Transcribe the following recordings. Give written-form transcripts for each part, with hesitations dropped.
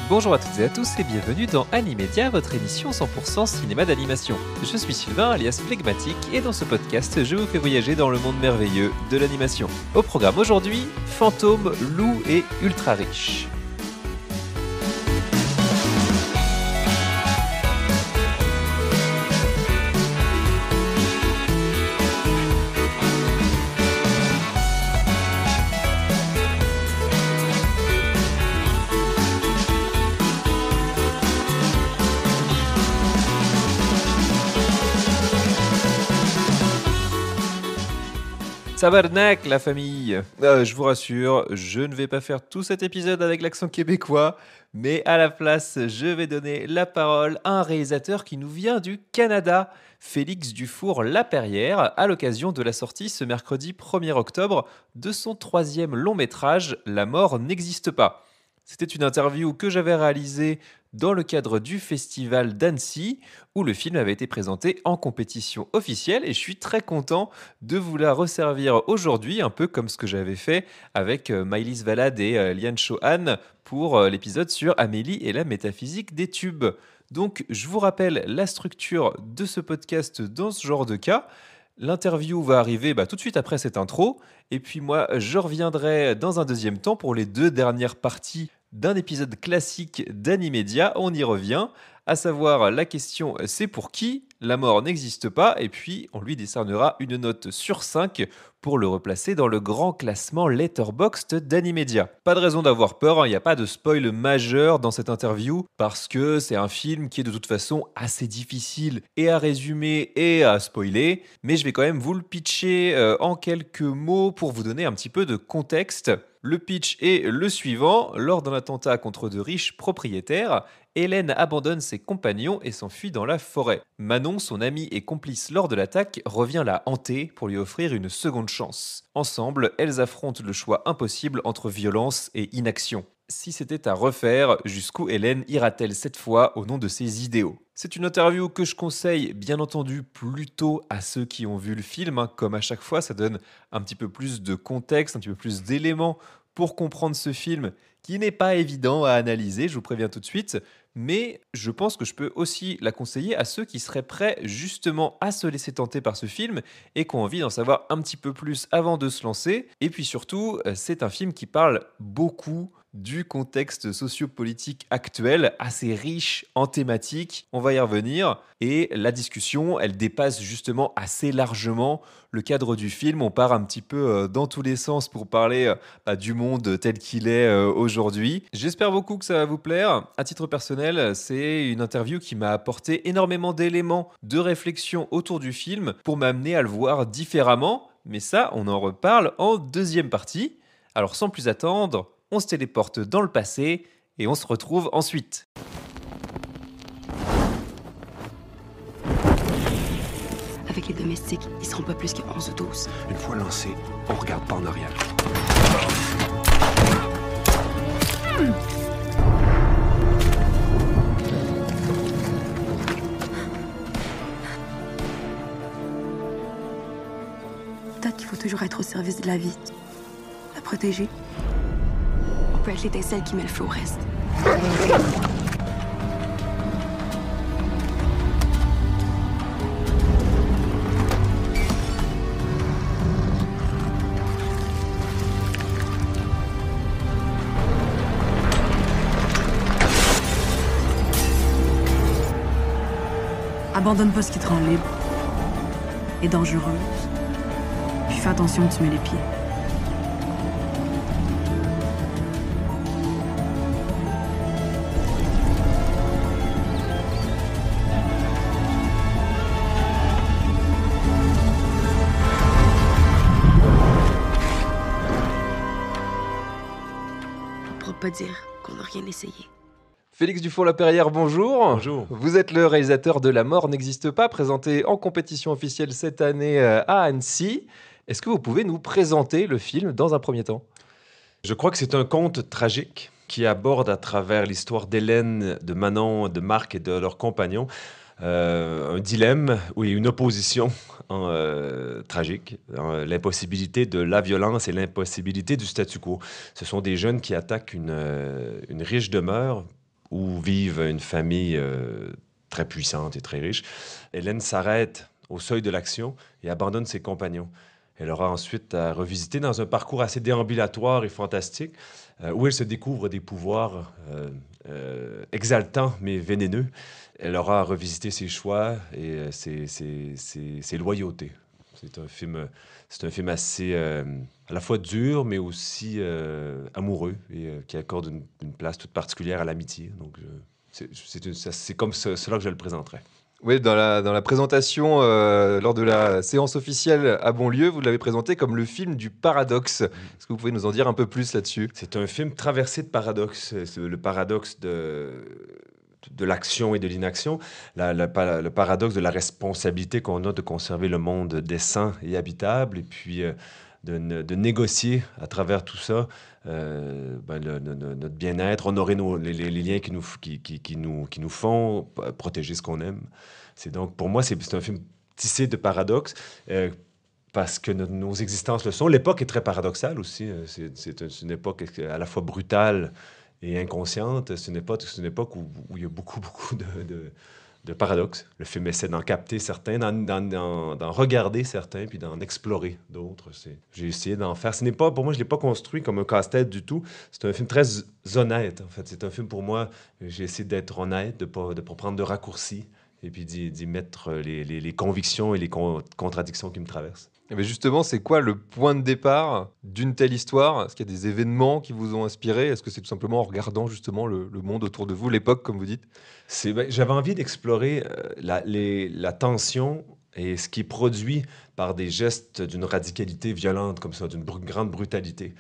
Bonjour à toutes et à tous et bienvenue dans Animedia, votre émission 100% cinéma d'animation. Je suis Sylvain alias Phlegmatique et dans ce podcast, je vous fais voyager dans le monde merveilleux de l'animation. Au programme aujourd'hui, fantômes, loups et ultra riches. Tabarnak la famille. Je vous rassure, je ne vais pas faire tout cet épisode avec l'accent québécois, mais à la place, je vais donner la parole à un réalisateur qui nous vient du Canada, Félix Dufour-Laperrière, à l'occasion de la sortie ce mercredi 1er octobre de son 3e long métrage, La mort n'existe pas. C'était une interview que j'avais réalisée dans le cadre du festival d'Annecy, où le film avait été présenté en compétition officielle, et je suis très content de vous la resservir aujourd'hui, un peu comme ce que j'avais fait avec Maëlys Valade et Liane Chohan pour l'épisode sur Amélie et la métaphysique des tubes. Donc je vous rappelle la structure de ce podcast dans ce genre de cas. L'interview va arriver tout de suite après cette intro, et puis moi je reviendrai dans un deuxième temps pour les 2 dernières parties d'un épisode classique d'Animedia. On y revient, à savoir la question c'est pour qui ? La mort n'existe pas, et puis on lui décernera une note sur 5 pour le replacer dans le grand classement Letterboxd d'Animedia. Pas de raison d'avoir peur, il n'y a pas de spoil majeur dans cette interview, parce que c'est un film qui est de toute façon assez difficile et à résumer et à spoiler, mais je vais quand même vous le pitcher en quelques mots pour vous donner un petit peu de contexte. Le pitch est le suivant. Lors d'un attentat contre de riches propriétaires, Hélène abandonne ses compagnons et s'enfuit dans la forêt. Manon, son amie et complice lors de l'attaque, revient la hanter pour lui offrir une seconde chance. Ensemble, elles affrontent le choix impossible entre violence et inaction. Si c'était à refaire, jusqu'où Hélène ira-t-elle cette fois au nom de ses idéaux ? C'est une interview que je conseille bien entendu plutôt à ceux qui ont vu le film, comme à chaque fois ça donne un petit peu plus de contexte, un petit peu plus d'éléments pour comprendre ce film qui n'est pas évident à analyser, je vous préviens tout de suite, mais je pense que je peux aussi la conseiller à ceux qui seraient prêts justement à se laisser tenter par ce film et qui ont envie d'en savoir un petit peu plus avant de se lancer. Et puis surtout, c'est un film qui parle beaucoup du contexte sociopolitique actuel, assez riche en thématiques, on va y revenir, et la discussion, elle dépasse justement assez largement le cadre du film, on part un petit peu dans tous les sens pour parler du monde tel qu'il est aujourd'hui. J'espère beaucoup que ça va vous plaire. À titre personnel, c'est une interview qui m'a apporté énormément d'éléments de réflexion autour du film pour m'amener à le voir différemment, mais ça, on en reparle en deuxième partie. Alors sans plus attendre, on se téléporte dans le passé et on se retrouve ensuite. Avec les domestiques, ils seront pas plus que 11 ou 12. Une fois lancé, on regarde pas en arrière. Peut-être qu'il faut toujours être au service de la vie. La protéger. On peut être l'étincelle qui met le feu au reste. Abandonne pas ce qui te rend libre et dangereuse. Puis fais attention où tu mets les pieds. On pourra pas dire qu'on n'a rien essayé. Félix Dufour-Laperrière, bonjour. Bonjour. Vous êtes le réalisateur de La mort n'existe pas, présenté en compétition officielle cette année à Annecy. Est-ce que vous pouvez nous présenter le film dans un premier temps ? Je crois que c'est un conte tragique qui aborde à travers l'histoire d'Hélène, de Manon, de Marc et de leurs compagnons un dilemme, oui, une opposition tragique, l'impossibilité de la violence et l'impossibilité du statu quo. Ce sont des jeunes qui attaquent une riche demeure où vivent une famille très puissante et très riche. Hélène s'arrête au seuil de l'action et abandonne ses compagnons. Elle aura ensuite à revisiter dans un parcours assez déambulatoire et fantastique, où elle se découvre des pouvoirs exaltants mais vénéneux. Elle aura à revisiter ses choix et ses loyautés. C'est un film assez à la fois dur, mais aussi amoureux et qui accorde une place toute particulière à l'amitié. Donc, c'est comme cela que je le présenterai. Oui, dans la présentation, lors de la séance officielle à Bonlieu, vous l'avez présenté comme le film du paradoxe. Est-ce que vous pouvez nous en dire un peu plus là-dessus? C'est un film traversé de paradoxes. C'est le paradoxe de l'action et de l'inaction, le paradoxe de la responsabilité qu'on a de conserver le monde décent et habitable, et puis de négocier à travers tout ça notre bien-être, honorer les liens qui nous font, protéger ce qu'on aime. C'est donc, pour moi, c'est un film tissé de paradoxes, parce que nos existences le sont. L'époque est très paradoxale aussi. C'est une époque à la fois brutale et inconsciente. C'est une époque où il y a beaucoup de paradoxes. Le film essaie d'en capter certains, d'en regarder certains, puis d'en explorer d'autres. J'ai essayé d'en faire. Pour moi, je ne l'ai pas construit comme un casse-tête du tout. C'est un film très honnête, en fait. C'est un film, pour moi, j'ai essayé d'être honnête, de pas prendre de raccourcis, et puis d'y mettre les convictions et les contradictions qui me traversent. Mais justement, c'est quoi le point de départ d'une telle histoire? Est-ce qu'il y a des événements qui vous ont inspiré? Est-ce que c'est tout simplement en regardant justement le monde autour de vous, l'époque, comme vous dites? J'avais envie d'explorer la tension et ce qui est produit par des gestes d'une radicalité violente comme ça, d'une grande brutalité.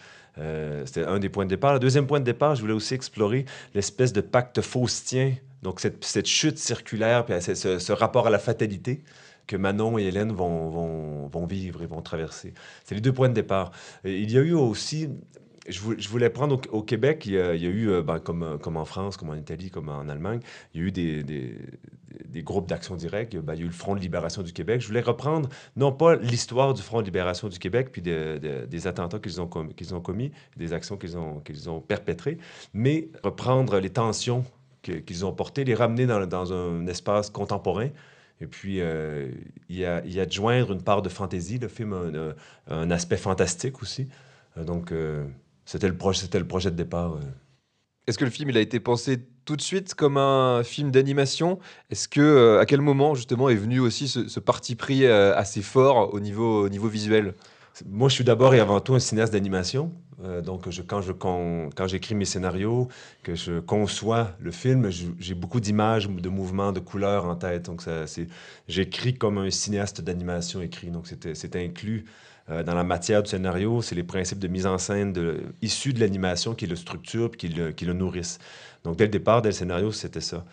C'était un des points de départ. Le deuxième point de départ, je voulais aussi explorer l'espèce de pacte faustien, donc cette chute circulaire, puis ce rapport à la fatalité que Manon et Hélène vont vivre et vont traverser. C'est les deux points de départ. Et il y a eu aussi... Je voulais prendre au Québec, il y a eu, comme en France, comme en Italie, comme en Allemagne, il y a eu des groupes d'action directe. Il y a eu le Front de libération du Québec. Je voulais reprendre, non pas l'histoire du Front de libération du Québec, puis des attentats qu'ils ont commis, des actions qu'ils ont perpétrées, mais reprendre les tensions qu'ils ont portées, les ramener dans un espace contemporain. Et puis, y adjoindre une part de fantaisie. Le film a un aspect fantastique aussi. Donc, c'était le projet de départ. Est-ce que le film il a été pensé tout de suite comme un film d'animation? Est-ce que à quel moment justement est venu aussi ce parti pris assez fort au niveau visuel? Moi, je suis d'abord et avant tout un cinéaste d'animation. Donc, quand j'écris mes scénarios, que je conçois le film, j'ai beaucoup d'images, de mouvements, de couleurs en tête. Donc, j'écris comme un cinéaste d'animation écrit. Donc, c'était inclus dans la matière du scénario. C'est les principes de mise en scène issus de l'animation qui le structurent et qui le nourrissent. Donc, dès le scénario, c'était ça.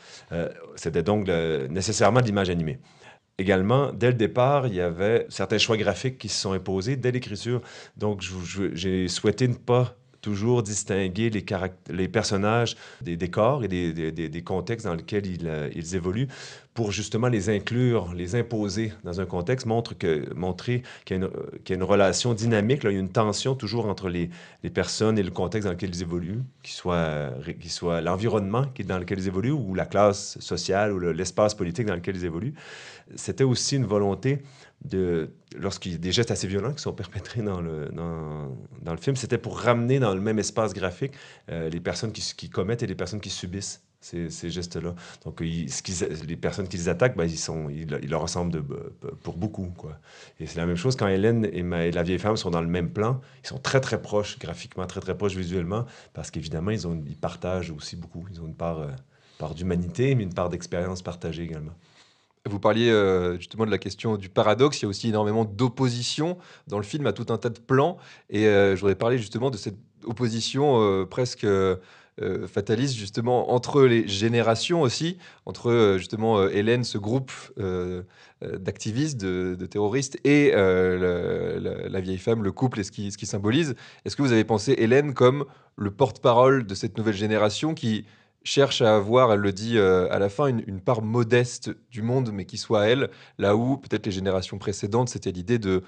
C'était donc nécessairement de l'image animée. Également, dès le départ, il y avait certains choix graphiques qui se sont imposés dès l'écriture. Donc, j'ai souhaité ne pas toujours distinguer les personnages des décors et des contextes dans lesquels ils évoluent pour justement les inclure, les imposer dans un contexte, montrer qu'il y a une relation dynamique, là, il y a une tension toujours entre les personnes et le contexte dans lequel ils évoluent, qu'il soit l'environnement dans lequel ils évoluent ou la classe sociale ou l'espace politique dans lequel ils évoluent. C'était aussi une volonté lorsqu'il y a des gestes assez violents qui sont perpétrés dans le film, c'était pour ramener dans le même espace graphique les personnes qui commettent et les personnes qui subissent ces gestes-là. Donc, les personnes qui les attaquent, ils leur ressemblent pour beaucoup, quoi. Et c'est la même chose quand Hélène et la vieille femme sont dans le même plan. Ils sont très, très proches graphiquement, très, très proches visuellement, parce qu'évidemment, ils partagent aussi beaucoup. Ils ont une part d'humanité, mais une part d'expérience partagée également. Vous parliez justement de la question du paradoxe. Il y a aussi énormément d'opposition dans le film à tout un tas de plans. Et je voudrais parler justement de cette opposition presque fataliste justement entre les générations aussi, entre justement Hélène, ce groupe d'activistes, de terroristes, et la vieille femme, le couple et ce qui symbolise. Est-ce que vous avez pensé Hélène comme le porte-parole de cette nouvelle génération qui cherche à avoir, elle le dit à la fin, une part modeste du monde, mais qui soit elle, là où peut-être les générations précédentes, c'était l'idée de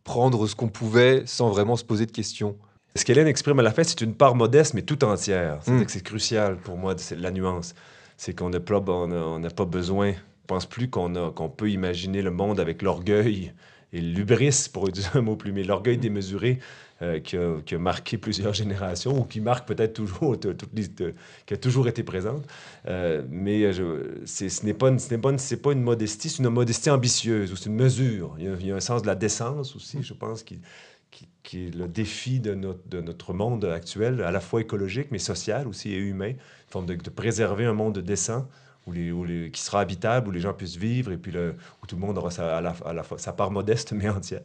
prendre ce qu'on pouvait sans vraiment se poser de questions? Ce qu'Hélène exprime à la fin, c'est une part modeste, mais tout entière. C'est-à-dire que c'est crucial pour moi, c'est la nuance. C'est qu'on n'a pas besoin, je pense plus qu'on peut imaginer le monde avec l'orgueil et l'hubris, pour utiliser un mot plus, mais l'orgueil démesuré qui a marqué plusieurs générations, ou qui marque peut-être toujours, qui a toujours été présente. Mais ce n'est pas une modestie, c'est une modestie ambitieuse, ou c'est une mesure. Il y a un sens de la décence aussi, je pense, qui est le défi de notre monde actuel, à la fois écologique, mais social aussi et humain, une forme de préserver un monde décent, qui sera habitable, où les gens puissent vivre, et puis où tout le monde aura à la fois sa part modeste, mais entière.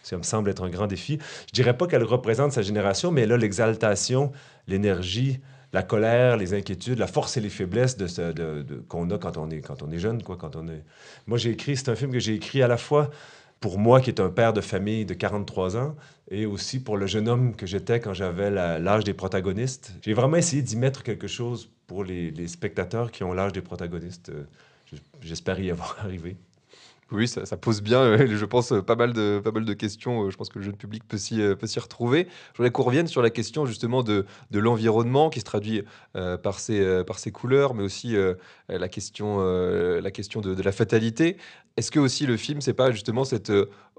Ça me semble être un grand défi. Je dirais pas qu'elle représente sa génération, mais elle a l'exaltation, l'énergie, la colère, les inquiétudes, la force et les faiblesses qu'on a quand on est jeune, quoi, Moi, c'est un film que j'ai écrit à la fois pour moi, qui est un père de famille de 43 ans, et aussi pour le jeune homme que j'étais quand j'avais l'âge des protagonistes. J'ai vraiment essayé d'y mettre quelque chose pour les spectateurs qui ont l'âge des protagonistes. J'espère y avoir arrivé. Oui, ça pose bien, je pense, pas mal de questions. Je pense que le jeune public peut s'y retrouver. Je voudrais qu'on revienne sur la question justement de l'environnement qui se traduit par ses couleurs, mais aussi la question de la fatalité. Est-ce que aussi le film, c'est pas justement cette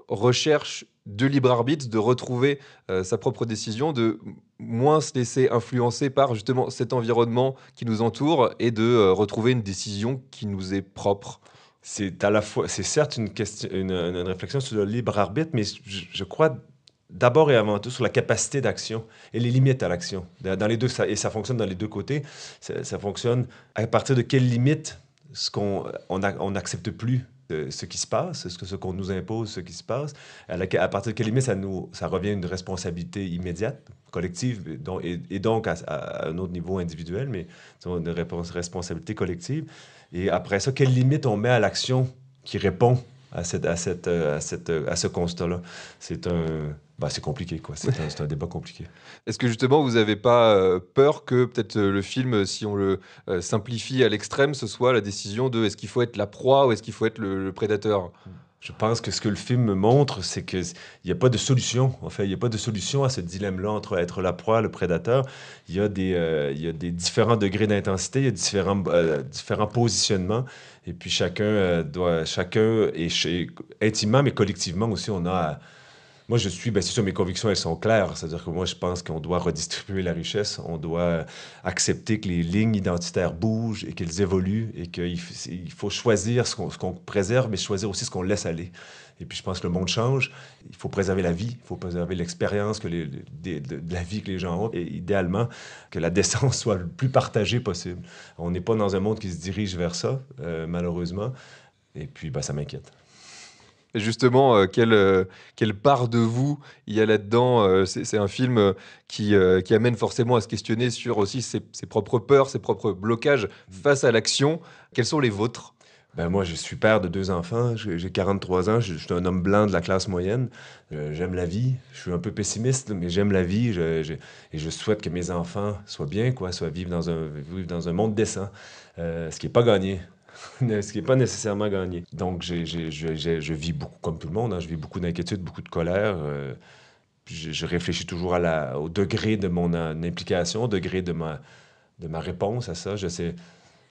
recherche de libre arbitre, de retrouver sa propre décision, de moins se laisser influencer par justement cet environnement qui nous entoure et de retrouver une décision qui nous est propre? C'est à la fois, c'est certes une réflexion sur le libre arbitre, mais je crois d'abord et avant tout sur la capacité d'action et les limites à l'action. Dans les deux, ça fonctionne dans les deux côtés. Ça fonctionne à partir de quelles limites on n'accepte plus ce qui se passe, ce qu'on nous impose, ce qui se passe. À partir de quelles limites ça revient à une responsabilité immédiate, collective, et donc à un autre niveau individuel, mais une responsabilité collective. Et après ça, quelles limites on met à l'action qui répond à ce constat-là? C'est compliqué, quoi. C'est un débat compliqué. Est-ce que justement, vous n'avez pas peur que peut-être le film, si on le simplifie à l'extrême, ce soit la décision de est-ce qu'il faut être la proie ou est-ce qu'il faut être le prédateur? Je pense que ce que le film montre, c'est qu'il n'y a pas de solution. En fait, il n'y a pas de solution à ce dilemme-là entre être la proie, le prédateur. Il y a des différents degrés d'intensité, il y a différents positionnements. Et puis chacun intimement, mais collectivement aussi, moi, c'est sûr, mes convictions, elles sont claires. C'est-à-dire que moi, je pense qu'on doit redistribuer la richesse, on doit accepter que les lignes identitaires bougent et qu'elles évoluent et qu'il faut choisir ce qu'on préserve, mais choisir aussi ce qu'on laisse aller. Et puis, je pense que le monde change. Il faut préserver la vie, il faut préserver l'expérience de la vie que les gens ont et idéalement, que la décence soit le plus partagée possible. On n'est pas dans un monde qui se dirige vers ça, malheureusement. Et puis, ça m'inquiète. Et justement, quelle part de vous il y a là-dedans? C'est un film qui amène forcément à se questionner sur aussi ses propres peurs, ses propres blocages face à l'action. Quels sont les vôtres? Moi, je suis père de 2 enfants, j'ai 43 ans, je suis un homme blanc de la classe moyenne. J'aime la vie, je suis un peu pessimiste, mais j'aime la vie et je souhaite que mes enfants soient bien, vivent dans un monde décent, ce qui n'est pas gagné. Ce qui n'est pas nécessairement gagné. Donc, je vis beaucoup comme tout le monde. Je vis beaucoup d'inquiétude, beaucoup de colère. Je réfléchis toujours au degré de mon implication, au degré de ma réponse à ça.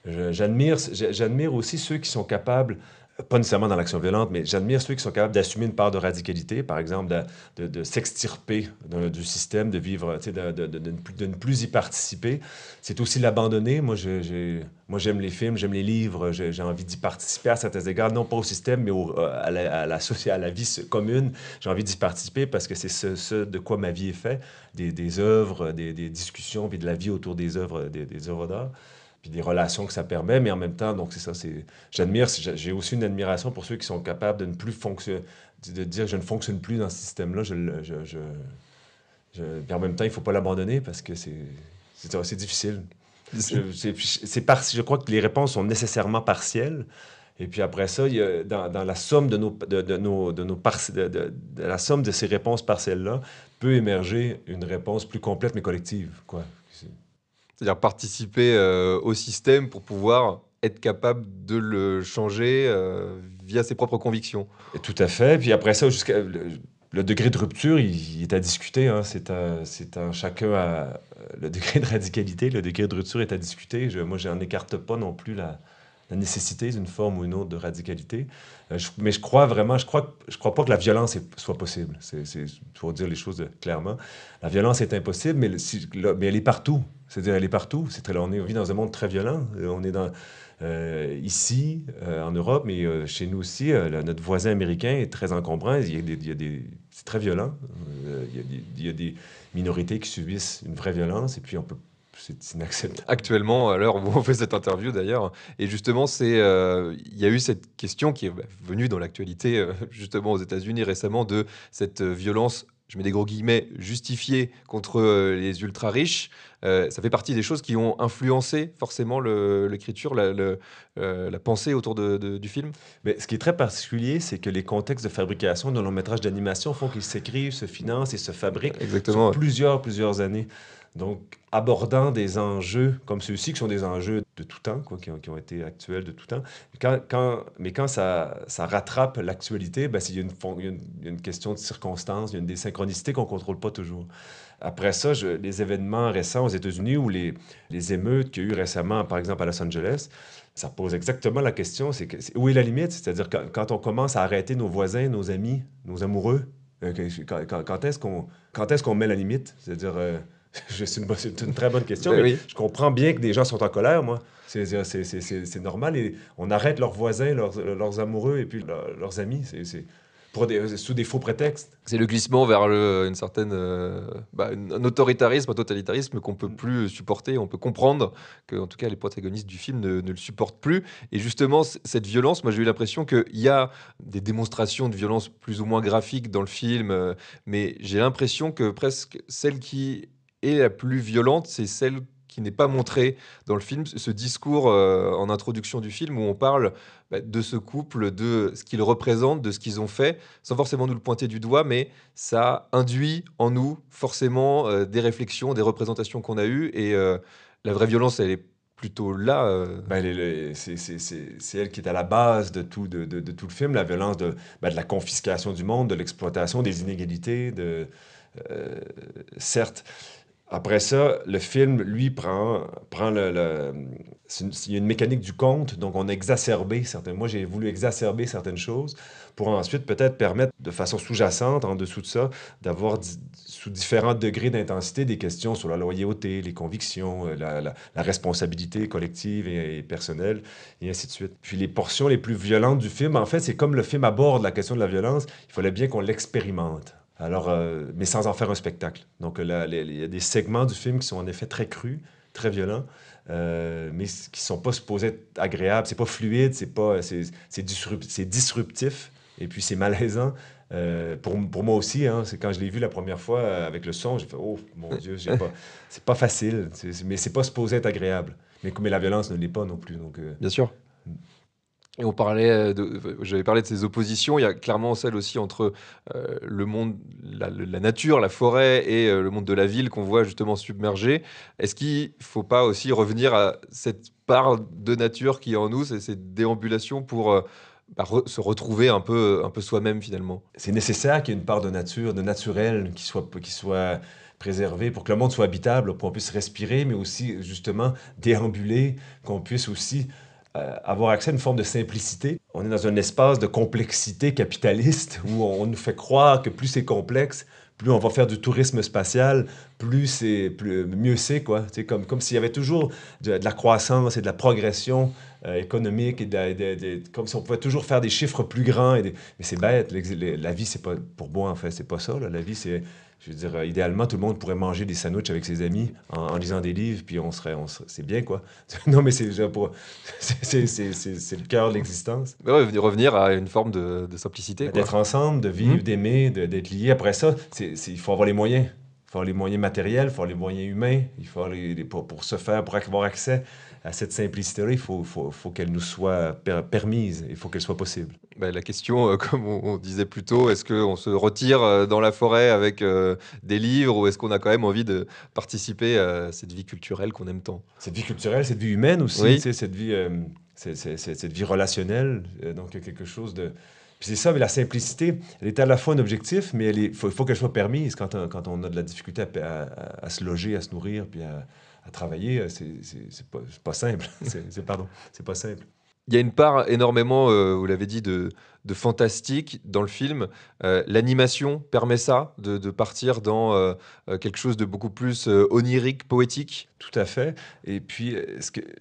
J'admire aussi ceux qui sont capables, pas nécessairement dans l'action violente, mais j'admire ceux qui sont capables d'assumer une part de radicalité, par exemple, de s'extirper du système, de vivre, de ne plus y participer. C'est aussi l'abandonner. Moi, j'aime les films, j'aime les livres, j'ai envie d'y participer à certains égards, non pas au système, mais à la vie commune. J'ai envie d'y participer parce que c'est ce de quoi ma vie est faite, des œuvres, des discussions, puis de la vie autour des œuvres d'art. Puis des relations que ça permet, mais en même temps, donc c'est ça, j'ai aussi une admiration pour ceux qui sont capables de ne plus fonctionner, de dire je ne fonctionne plus dans ce système-là, puis en même temps, il ne faut pas l'abandonner parce que c'est difficile. Je crois que les réponses sont nécessairement partielles. Et puis après ça, il y a, dans la somme la somme de ces réponses partielles-là peut émerger une réponse plus complète mais collective, quoi. C'est-à-dire participer au système pour pouvoir être capable de le changer via ses propres convictions. Et tout à fait. Puis après ça, Le degré de rupture, il est à discuter. Hein. Chacun a le degré de radicalité, le degré de rupture est à discuter. Moi, je n'en écarte pas non plus la nécessité d'une forme ou une autre de radicalité. Mais je crois pas que la violence soit possible. Faut dire les choses clairement. La violence est impossible, mais elle est partout. C'est-à-dire, elle est partout. On vit dans un monde très violent. On est ici, en Europe, mais chez nous aussi, notre voisin américain est très encombrant. C'est très violent. Il y a des minorités qui subissent une vraie violence, et puis c'est inacceptable. Actuellement, à l'heure où on fait cette interview d'ailleurs, et justement, il y a eu cette question qui est venue dans l'actualité, justement aux États-Unis récemment, de cette violence, je mets des gros guillemets, justifiée contre les ultra-riches. Ça fait partie des choses qui ont influencé forcément l'écriture, la pensée autour du film. Mais ce qui est très particulier, c'est que les contextes de fabrication de long-métrage d'animation font qu'ils s'écrivent, se financent et se fabriquent Exactement, sur plusieurs années. Donc, abordant des enjeux comme ceux-ci, qui sont des enjeux de tout temps, quoi, qui ont été actuels de tout temps, mais quand ça rattrape l'actualité, ben, il y a une question de circonstances, il y a des synchronicités qu'on ne contrôle pas toujours. Après ça, les événements récents aux États-Unis ou les émeutes qu'il y a eu récemment, par exemple à Los Angeles, ça pose exactement la question, où est la limite? C'est-à-dire quand on commence à arrêter nos voisins, nos amis, nos amoureux, quand est-ce qu'on met la limite? C'est-à-dire... c'est une très bonne question, mais oui. Je comprends bien que des gens sont en colère, moi. C'est normal. Et on arrête leurs voisins, leurs amoureux et puis leurs amis. Sous des faux prétextes. C'est le glissement vers un autoritarisme, un totalitarisme qu'on ne peut plus supporter. On peut comprendre que, en tout cas, les protagonistes du film ne le supportent plus. Et justement, cette violence, moi, j'ai eu l'impression qu'il y a des démonstrations de violence plus ou moins graphiques dans le film, mais j'ai l'impression que presque celle qui est la plus violente, c'est celle qui n'est pas montrée dans le film. Ce discours en introduction du film où on parle de ce couple, de ce qu'ils représentent, de ce qu'ils ont fait, sans forcément nous le pointer du doigt, mais ça induit en nous forcément des réflexions, des représentations qu'on a eues. Et la vraie violence, elle est plutôt là. C'est elle qui est à la base de tout le film, la violence de la confiscation du monde, de l'exploitation, des inégalités, certes. Après ça, le film, lui, prend il y a une mécanique du conte, donc on a exacerbé moi j'ai voulu exacerber certaines choses pour ensuite peut-être permettre de façon sous-jacente, en dessous de ça, d'avoir sous différents degrés d'intensité des questions sur la loyauté, les convictions, la responsabilité collective et personnelle, et ainsi de suite. Puis les portions les plus violentes du film, en fait, c'est comme le film aborde la question de la violence, il fallait bien qu'on l'expérimente. Alors, mais sans en faire un spectacle. Donc, il y a des segments du film qui sont en effet très crus, très violents, mais qui ne sont pas supposés être agréables. C'est pas fluide, c'est disruptif, et puis c'est malaisant. Pour moi aussi, hein, c'est quand je l'ai vu la première fois avec le son, j'ai fait « Oh, mon Dieu, c'est pas facile, mais c'est pas supposé être agréable. » Mais la violence ne l'est pas non plus. Donc, Bien sûr. Et j'avais parlé de ces oppositions. Il y a clairement celle aussi entre le monde, la nature, la forêt et le monde de la ville qu'on voit justement submergé. Est-ce qu'il ne faut pas aussi revenir à cette part de nature qui est en nous, cette déambulation pour se retrouver un peu soi-même finalement? C'est nécessaire qu'il y ait une part de nature, de naturel qui soit préservée pour que le monde soit habitable, pour qu'on puisse respirer, mais aussi justement déambuler, qu'on puisse aussi avoir accès à une forme de simplicité. On est dans un espace de complexité capitaliste où on nous fait croire que plus c'est complexe, plus on va faire du tourisme spatial, mieux c'est, quoi. C'est comme s'il y avait toujours de la croissance et de la progression économique, et comme si on pouvait toujours faire des chiffres plus grands. Mais c'est bête, la vie, c'est pas, pour moi, en fait, c'est pas ça. Là. La vie, c'est... Je veux dire, idéalement, tout le monde pourrait manger des sandwichs avec ses amis en lisant des livres, puis c'est bien, quoi. Non, mais c'est le cœur de l'existence. Ouais, revenir à une forme de simplicité. Quoi. D'être ensemble, de vivre, d'aimer, d'être liés. Après ça, il faut avoir les moyens. Il faut avoir les moyens matériels, il faut avoir les moyens humains. Il faut avoir pour avoir accès à cette simplicité-là, il faut qu'elle nous soit permise, il faut qu'elle soit possible. La question, comme on disait plus tôt, est-ce qu'on se retire dans la forêt avec des livres ou est-ce qu'on a quand même envie de participer à cette vie culturelle qu'on aime tant? Cette vie culturelle, cette vie humaine aussi, oui. Cette vie relationnelle, donc quelque chose Puis c'est ça, mais la simplicité, elle est à la fois un objectif, mais il faut qu'elle soit permise quand on a de la difficulté à se loger, à se nourrir, puis à travailler. C'est pas simple. C'est pas simple. Il y a une part énormément, vous l'avez dit, de fantastique dans le film. L'animation permet ça, de partir dans quelque chose de beaucoup plus onirique, poétique. Tout à fait. Et puis,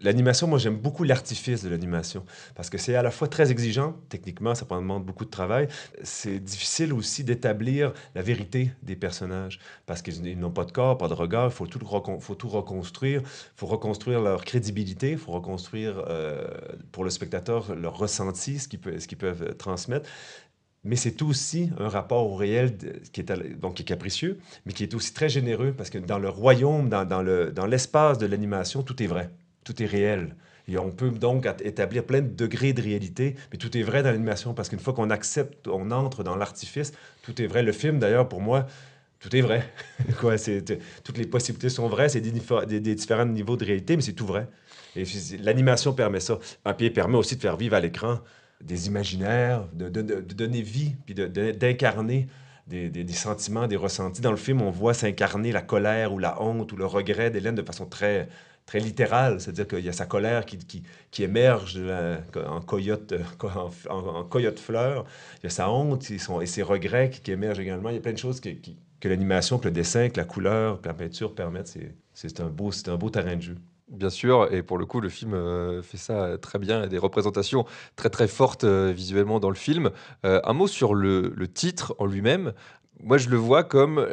l'animation, moi, j'aime beaucoup l'artifice de l'animation parce que c'est à la fois très exigeant. Techniquement, ça demande beaucoup de travail. C'est difficile aussi d'établir la vérité des personnages parce qu'ils n'ont pas de corps, pas de regard. Il faut tout reconstruire. Il faut reconstruire leur crédibilité. Il faut reconstruire pour le spectateur leur ressenti, ce qu'ils peuvent transmettre. Mais c'est aussi un rapport au réel qui est capricieux, mais qui est aussi très généreux, parce que dans le royaume, dans l'espace de l'animation, tout est vrai, tout est réel. Et on peut donc établir plein de degrés de réalité, mais tout est vrai dans l'animation, parce qu'une fois qu'on accepte, on entre dans l'artifice, tout est vrai. Le film, d'ailleurs, pour moi, tout est vrai. Toutes les possibilités sont vraies, c'est des différents niveaux de réalité, mais c'est tout vrai. Et l'animation permet ça. Et puis, elle permet aussi de faire vivre à l'écran des imaginaires, de donner vie, puis d'incarner des sentiments, des ressentis. Dans le film, on voit s'incarner la colère ou la honte ou le regret d'Hélène de façon très, très littérale. C'est-à-dire qu'il y a sa colère qui émerge en coyote fleur. Il y a sa honte et ses regrets qui émergent également. Il y a plein de choses que l'animation, que le dessin, que la couleur, que la peinture permettent. C'est un beau terrain de jeu. Bien sûr, et pour le coup, le film fait ça très bien. Il y a des représentations très très fortes visuellement dans le film. Un mot sur le titre en lui-même. Moi, je le vois comme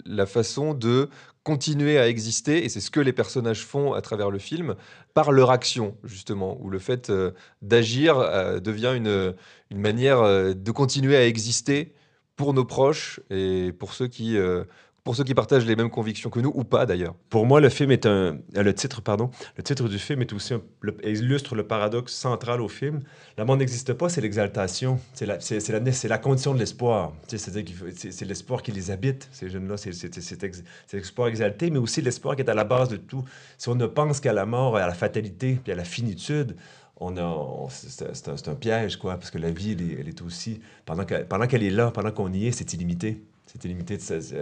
la façon de continuer à exister, et c'est ce que les personnages font à travers le film, par leur action, justement, où le fait d'agir devient une manière de continuer à exister pour nos proches et pour ceux qui partagent les mêmes convictions que nous, ou pas d'ailleurs. Pour moi, le titre du film est aussi illustre le paradoxe central au film. L'amour n'existe pas, c'est l'exaltation. C'est la condition de l'espoir. C'est-à-dire que c'est l'espoir qui les habite, ces jeunes-là. C'est l'espoir exalté, mais aussi l'espoir qui est à la base de tout. Si on ne pense qu'à la mort, à la fatalité, puis à la finitude, c'est un piège, quoi, parce que la vie, elle est aussi... Pendant qu'elle est là, pendant qu'on y est, c'est illimité. C'est illimité.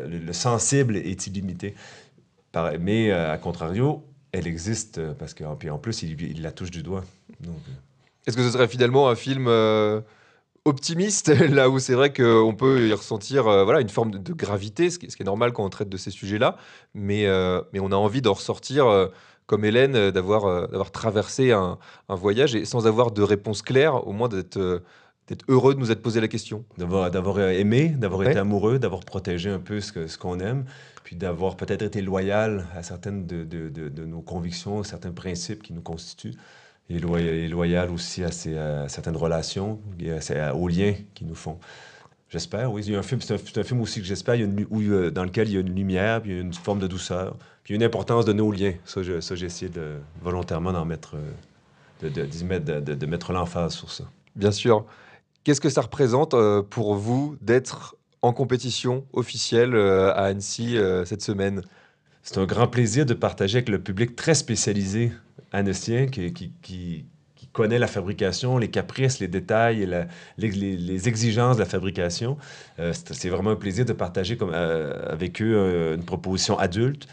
Le sensible est illimité. Mais, à contrario, elle existe parce qu'en plus, il la touche du doigt. Donc, Est-ce que ce serait finalement un film optimiste, là où c'est vrai qu'on peut y ressentir une forme de gravité, ce qui est normal quand on traite de ces sujets-là, mais on a envie d'en ressortir comme Hélène, d'avoir traversé un voyage et sans avoir de réponse claire, au moins d'être heureux de nous être posé la question. D'avoir aimé, d'avoir été amoureux, d'avoir protégé un peu ce qu'on aime, puis d'avoir peut-être été loyal à certaines de nos convictions, certains principes qui nous constituent, et loyal aussi à certaines relations, et aux liens qui nous font. J'espère, oui. C'est un film aussi que j'espère, dans lequel il y a une lumière, puis il y a une forme de douceur, puis une importance de nos liens. Ça, j'ai essayé volontairement d'en mettre, de mettre l'emphase sur ça. Bien sûr. Qu'est-ce que ça représente pour vous d'être en compétition officielle à Annecy cette semaine? C'est un grand plaisir de partager avec le public très spécialisé annécien qui connaît la fabrication, les caprices, les détails et les exigences de la fabrication. C'est vraiment un plaisir de partager avec eux une proposition adulte,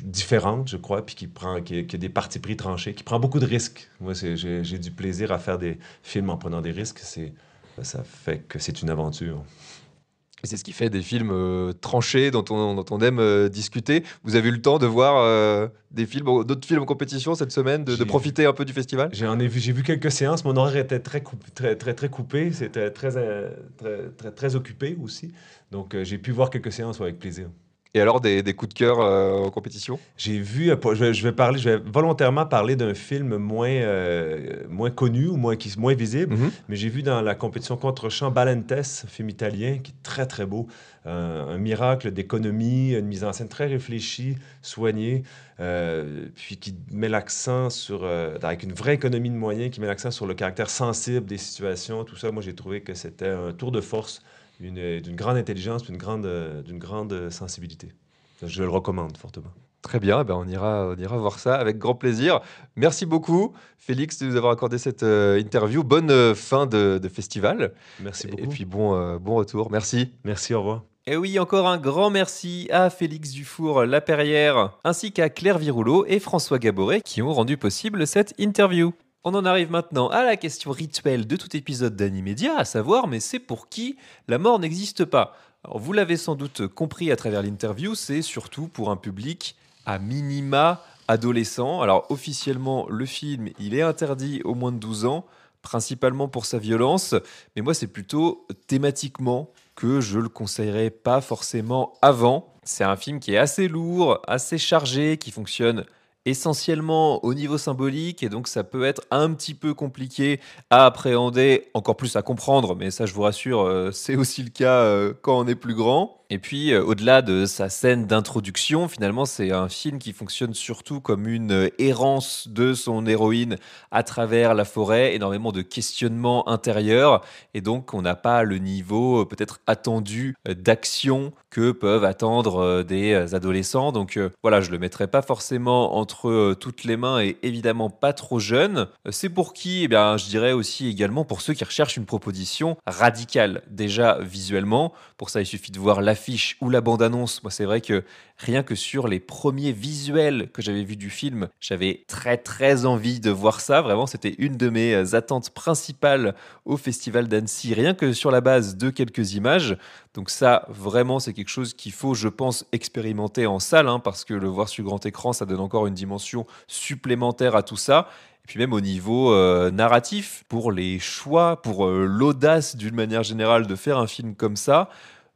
différente, je crois, puis qui a des partis pris tranchés, qui prend beaucoup de risques. Moi, j'ai du plaisir à faire des films en prenant des risques. Ça fait que c'est une aventure. Et c'est ce qui fait des films tranchés dont on aime discuter. Vous avez eu le temps de voir d'autres films en compétition cette semaine, de profiter un peu du festival? J'ai vu quelques séances. Mon horaire était très coupé. C'était très occupé aussi. Donc, j'ai pu voir quelques séances avec plaisir. Et alors, des coups de cœur en compétition? J'ai vu, je vais volontairement parler d'un film moins connu ou moins visible, mais j'ai vu dans la compétition Contre-champ Balentes, un film italien qui est très, très beau. Un miracle d'économie, une mise en scène très réfléchie, soignée, puis qui met l'accent avec une vraie économie de moyens, qui met l'accent sur le caractère sensible des situations, tout ça. Moi, j'ai trouvé que c'était un tour de force d'une grande intelligence, d'une grande sensibilité. Je le recommande fortement. Très bien, on ira voir ça avec grand plaisir. Merci beaucoup, Félix, de nous avoir accordé cette interview. Bonne fin de festival. Merci Et beaucoup. puis bon retour. Merci. Merci, au revoir. Et oui, encore un grand merci à Félix Dufour-Laperrière, ainsi qu'à Claire Virouleau et François Gaboret qui ont rendu possible cette interview. On en arrive maintenant à la question rituelle de tout épisode d'Animédia, à savoir, mais c'est pour qui la mort n'existe pas? Alors, vous l'avez sans doute compris à travers l'interview, c'est surtout pour un public à minima adolescent. Alors officiellement, le film, il est interdit aux moins de 12 ans, principalement pour sa violence, mais moi c'est plutôt thématiquement que je le conseillerais pas forcément avant. C'est un film qui est assez lourd, assez chargé, qui fonctionne essentiellement au niveau symbolique et donc ça peut être un petit peu compliqué à appréhender, encore plus à comprendre, mais ça je vous rassure, c'est aussi le cas quand on est plus grand. Et puis au-delà de sa scène d'introduction, finalement c'est un film qui fonctionne surtout comme une errance de son héroïne à travers la forêt, énormément de questionnements intérieurs et donc on n'a pas le niveau peut-être attendu d'action que peuvent attendre des adolescents. Donc voilà, je le mettrai pas forcément entre toutes les mains et évidemment pas trop jeune. C'est pour qui? Eh bien, je dirais aussi également pour ceux qui recherchent une proposition radicale. Déjà visuellement, pour ça il suffit de voir l'affiche ou la bande-annonce. Moi c'est vrai que rien que sur les premiers visuels que j'avais vus du film, j'avais très très envie de voir ça. Vraiment, c'était une de mes attentes principales au Festival d'Annecy, rien que sur la base de quelques images. Donc ça, vraiment, c'est quelque chose qu'il faut, je pense, expérimenter en salle, parce que le voir sur grand écran, ça donne encore une dimension supplémentaire à tout ça. Et puis même au niveau narratif, pour les choix, pour l'audace d'une manière générale de faire un film comme ça,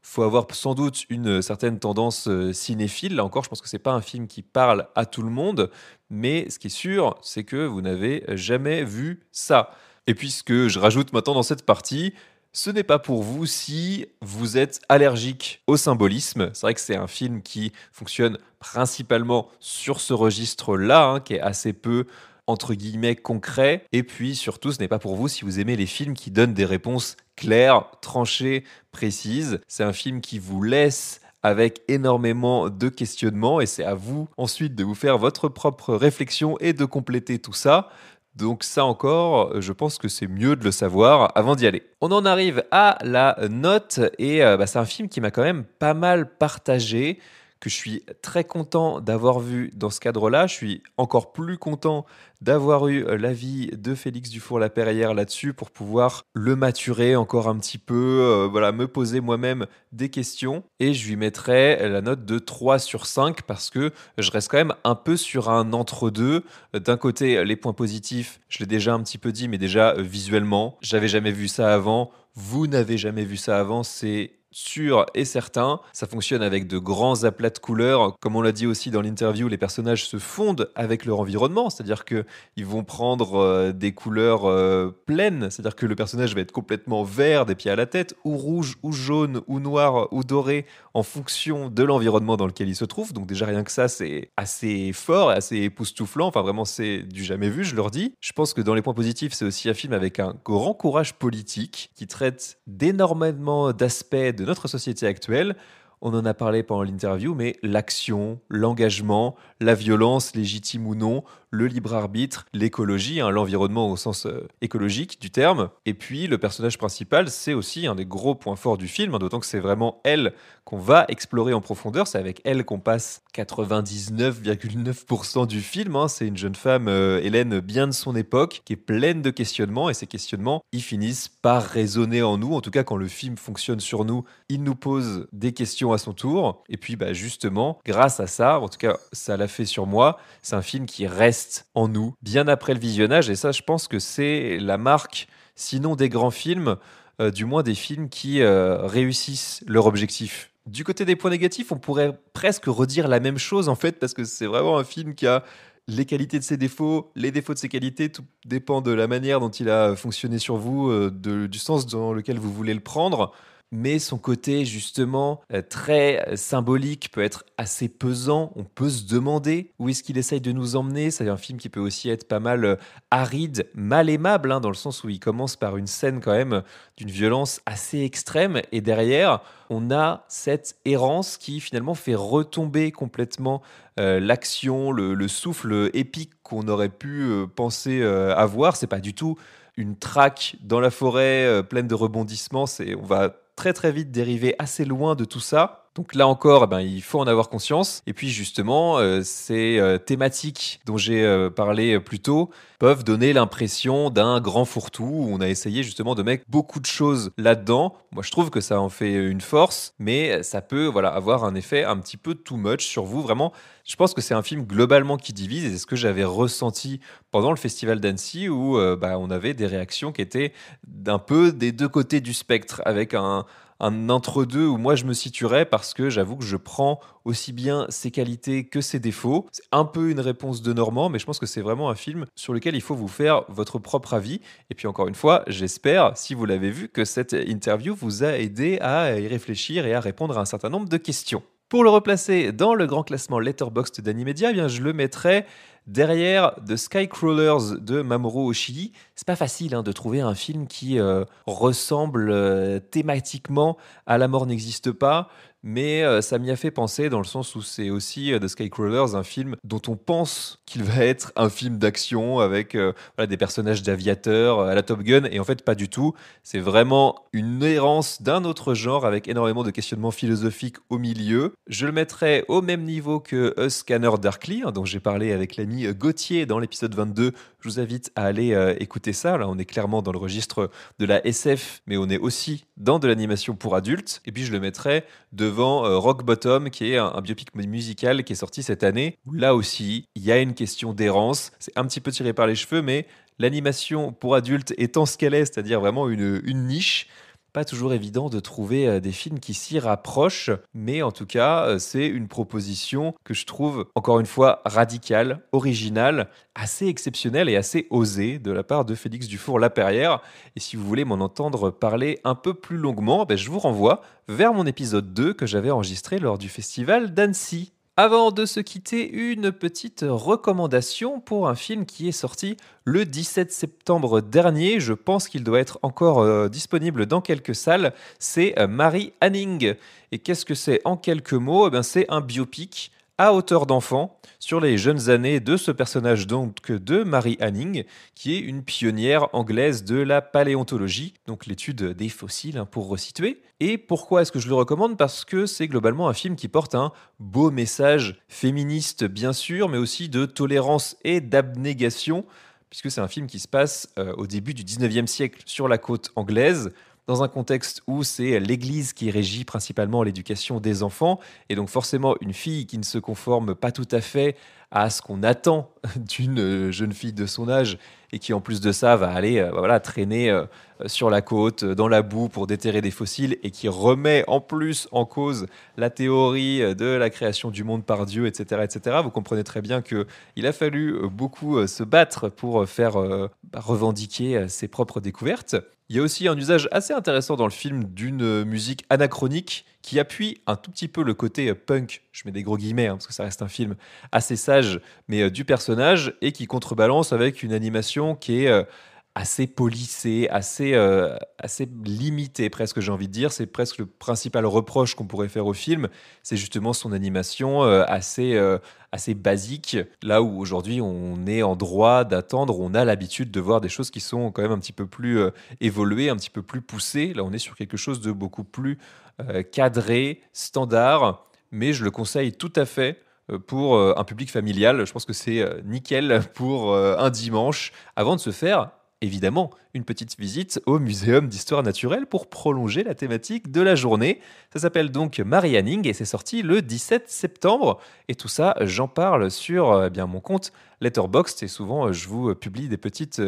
faut avoir sans doute une certaine tendance cinéphile. Là encore, je pense que c'est pas un film qui parle à tout le monde, mais ce qui est sûr, c'est que vous n'avez jamais vu ça. Et puis ce que je rajoute maintenant dans cette partie, ce n'est pas pour vous si vous êtes allergique au symbolisme. C'est vrai que c'est un film qui fonctionne principalement sur ce registre-là, qui est assez peu entre guillemets concret. Et puis surtout, ce n'est pas pour vous si vous aimez les films qui donnent des réponses claires, tranchées, précises. C'est un film qui vous laisse avec énormément de questionnements et c'est à vous ensuite de vous faire votre propre réflexion et de compléter tout ça. Donc ça encore, je pense que c'est mieux de le savoir avant d'y aller. On en arrive à la note et c'est un film qui m'a quand même pas mal partagé, que je suis très content d'avoir vu dans ce cadre-là. Je suis encore plus content d'avoir eu l'avis de Félix Dufour-Laperrière là-dessus pour pouvoir le maturer encore un petit peu, me poser moi-même des questions. Et je lui mettrai la note de 3 sur 5 parce que je reste quand même un peu sur un entre-deux. D'un côté, les points positifs, je l'ai déjà un petit peu dit, mais déjà visuellement, j'avais jamais vu ça avant. Vous n'avez jamais vu ça avant, c'est sûr et certain. Ça fonctionne avec de grands aplats de couleurs. Comme on l'a dit aussi dans l'interview, les personnages se fondent avec leur environnement, c'est-à-dire qu'ils vont prendre des couleurs pleines, c'est-à-dire que le personnage va être complètement vert des pieds à la tête, ou rouge, ou jaune, ou noir, ou doré, en fonction de l'environnement dans lequel il se trouve. Donc déjà rien que ça, c'est assez fort, assez époustouflant. Enfin vraiment, c'est du jamais vu, je leur dis. Je pense que dans les points positifs, c'est aussi un film avec un grand courage politique qui traite d'énormément d'aspects de notre société actuelle. On en a parlé pendant l'interview, mais l'action, l'engagement, la violence, légitime ou non, le libre arbitre, l'écologie, l'environnement au sens écologique du terme. Et puis le personnage principal, c'est aussi un des gros points forts du film, d'autant que c'est vraiment elle qu'on va explorer en profondeur. C'est avec elle qu'on passe 99,9% du film. C'est une jeune femme, Hélène, bien de son époque, qui est pleine de questionnements, et ces questionnements, ils finissent par résonner en nous. En tout cas, quand le film fonctionne sur nous, il nous pose des questions à son tour. Et puis justement, grâce à ça, en tout cas ça l'a fait sur moi, c'est un film qui reste en nous bien après le visionnage, et ça je pense que c'est la marque, sinon des grands films, du moins des films qui réussissent leur objectif. Du côté des points négatifs, on pourrait presque redire la même chose en fait, parce que c'est vraiment un film qui a les qualités de ses défauts, les défauts de ses qualités, tout dépend de la manière dont il a fonctionné sur vous, du sens dans lequel vous voulez le prendre. mais son côté justement très symbolique peut être assez pesant. On peut se demander où est-ce qu'il essaye de nous emmener. C'est un film qui peut aussi être pas mal aride, mal aimable, hein, dans le sens où il commence par une scène quand même d'une violence assez extrême, et derrière, on a cette errance qui finalement fait retomber complètement l'action, le souffle épique qu'on aurait pu penser avoir. C'est pas du tout une traque dans la forêt pleine de rebondissements. On va très très vite dériver assez loin de tout ça. Donc là encore, il faut en avoir conscience. Et puis justement, ces thématiques dont j'ai parlé plus tôt peuvent donner l'impression d'un grand fourre-tout où on a essayé justement de mettre beaucoup de choses là-dedans. Moi, je trouve que ça en fait une force, mais ça peut avoir un effet un petit peu too much sur vous. Vraiment, je pense que c'est un film globalement qui divise, et c'est ce que j'avais ressenti pendant le festival d'Annecy où on avait des réactions qui étaient d'un peu des deux côtés du spectre, avec un entre-deux où moi je me situerais, parce que j'avoue que je prends aussi bien ses qualités que ses défauts. C'est un peu une réponse de Normand, mais je pense que c'est vraiment un film sur lequel il faut vous faire votre propre avis. Et puis encore une fois, j'espère, si vous l'avez vu, que cette interview vous a aidé à y réfléchir et à répondre à un certain nombre de questions. Pour le replacer dans le grand classement Letterboxd d'Animedia, je le mettrai derrière The Skycrawlers de Mamoru Oshii. C'est pas facile de trouver un film qui ressemble thématiquement à La mort n'existe pas, mais ça m'y a fait penser dans le sens où c'est aussi The Skycrawlers, un film dont on pense qu'il va être un film d'action avec des personnages d'aviateurs à la Top Gun, et en fait pas du tout. C'est vraiment une errance d'un autre genre avec énormément de questionnements philosophiques au milieu. Je le mettrai au même niveau que A Scanner Darkly, dont j'ai parlé avec l'ami Gauthier dans l'épisode 22. Je vous invite à aller écouter ça. Là, on est clairement dans le registre de la SF, mais on est aussi dans de l'animation pour adultes. Et puis je le mettrai devant Rock Bottom, qui est un biopic musical qui est sorti cette année, où là aussi, il y a une question d'errance. C'est un petit peu tiré par les cheveux, mais l'animation pour adultes étant ce qu'elle est, c'est-à-dire vraiment une niche, pas toujours évident de trouver des films qui s'y rapprochent, mais en tout cas, c'est une proposition que je trouve, encore une fois, radicale, originale, assez exceptionnelle et assez osée de la part de Félix Dufour-Laperrière. Et si vous voulez m'en entendre parler un peu plus longuement, je vous renvoie vers mon épisode 2 que j'avais enregistré lors du festival d'Annecy. Avant de se quitter, une petite recommandation pour un film qui est sorti le 17 septembre dernier. Je pense qu'il doit être encore disponible dans quelques salles. C'est Marie Anning. Et qu'est-ce que c'est en quelques mots ? C'est un biopic à hauteur d'enfant sur les jeunes années de ce personnage, donc de Marie Anning, qui est une pionnière anglaise de la paléontologie, donc l'étude des fossiles pour resituer. Et pourquoi est-ce que je le recommande ? Parce que c'est globalement un film qui porte un beau message féministe bien sûr, mais aussi de tolérance et d'abnégation, puisque c'est un film qui se passe au début du 19e siècle sur la côte anglaise, dans un contexte où c'est l'Église qui régit principalement l'éducation des enfants, et donc forcément une fille qui ne se conforme pas tout à fait à ce qu'on attend d'une jeune fille de son âge, et qui en plus de ça va aller traîner sur la côte, dans la boue pour déterrer des fossiles, et qui remet en plus en cause la théorie de la création du monde par Dieu, etc. etc. Vous comprenez très bien qu'il a fallu beaucoup se battre pour faire revendiquer ses propres découvertes. Il y a aussi un usage assez intéressant dans le film d'une musique anachronique qui appuie un tout petit peu le côté punk, je mets des gros guillemets parce que ça reste un film assez sage, mais du personnage, et qui contrebalance avec une animation qui est assez polissée, assez limitée presque, j'ai envie de dire. C'est presque le principal reproche qu'on pourrait faire au film, c'est justement son animation assez basique, là où aujourd'hui on est en droit d'attendre, on a l'habitude de voir des choses qui sont quand même un petit peu plus évoluées, un petit peu plus poussées. Là on est sur quelque chose de beaucoup plus cadré, standard, mais je le conseille tout à fait pour un public familial. Je pense que c'est nickel pour un dimanche, avant de se faire évidemment une petite visite au Muséum d'Histoire Naturelle pour prolonger la thématique de la journée. Ça s'appelle donc Marie Anning et c'est sorti le 17 septembre. Et tout ça, j'en parle sur mon compte Letterboxd, et souvent je vous publie des petites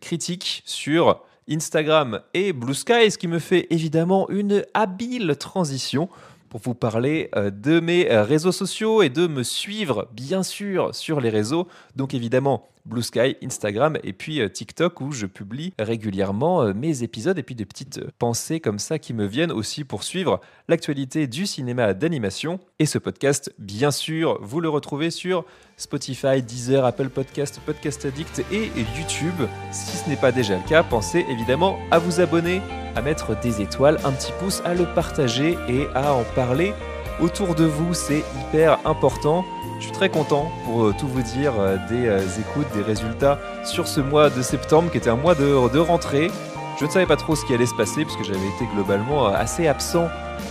critiques sur Instagram et Blue Sky, ce qui me fait évidemment une habile transition pour vous parler de mes réseaux sociaux et de me suivre, bien sûr, sur les réseaux. Donc évidemment, Blue Sky, Instagram et puis TikTok où je publie régulièrement mes épisodes et puis des petites pensées comme ça qui me viennent aussi pour suivre l'actualité du cinéma d'animation. Et ce podcast, bien sûr, vous le retrouvez sur Spotify, Deezer, Apple Podcast, Podcast Addict et YouTube. Si ce n'est pas déjà le cas, pensez évidemment à vous abonner, à mettre des étoiles, un petit pouce, à le partager et à en parler autour de vous. C'est hyper important. Je suis très content, pour tout vous dire, des écoutes, des résultats sur ce mois de septembre qui était un mois de rentrée. Je ne savais pas trop ce qui allait se passer puisque j'avais été globalement assez absent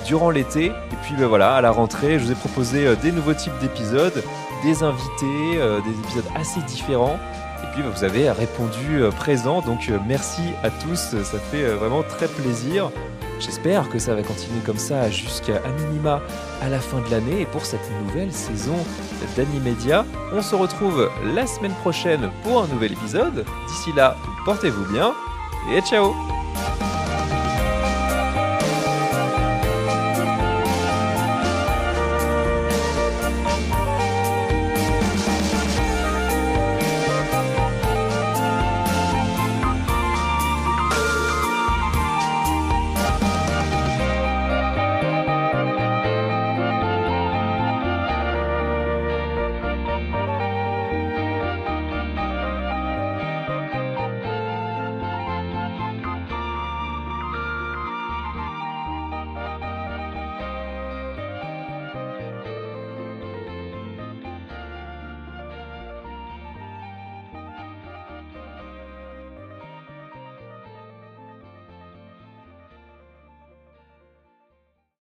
durant l'été. Et puis voilà, à la rentrée, je vous ai proposé des nouveaux types d'épisodes, des invités, des épisodes assez différents. Et puis vous avez répondu présent, donc merci à tous, ça fait vraiment très plaisir. J'espère que ça va continuer comme ça jusqu'à minima à la fin de l'année et pour cette nouvelle saison d'Animedia. On se retrouve la semaine prochaine pour un nouvel épisode. D'ici là, portez-vous bien et ciao!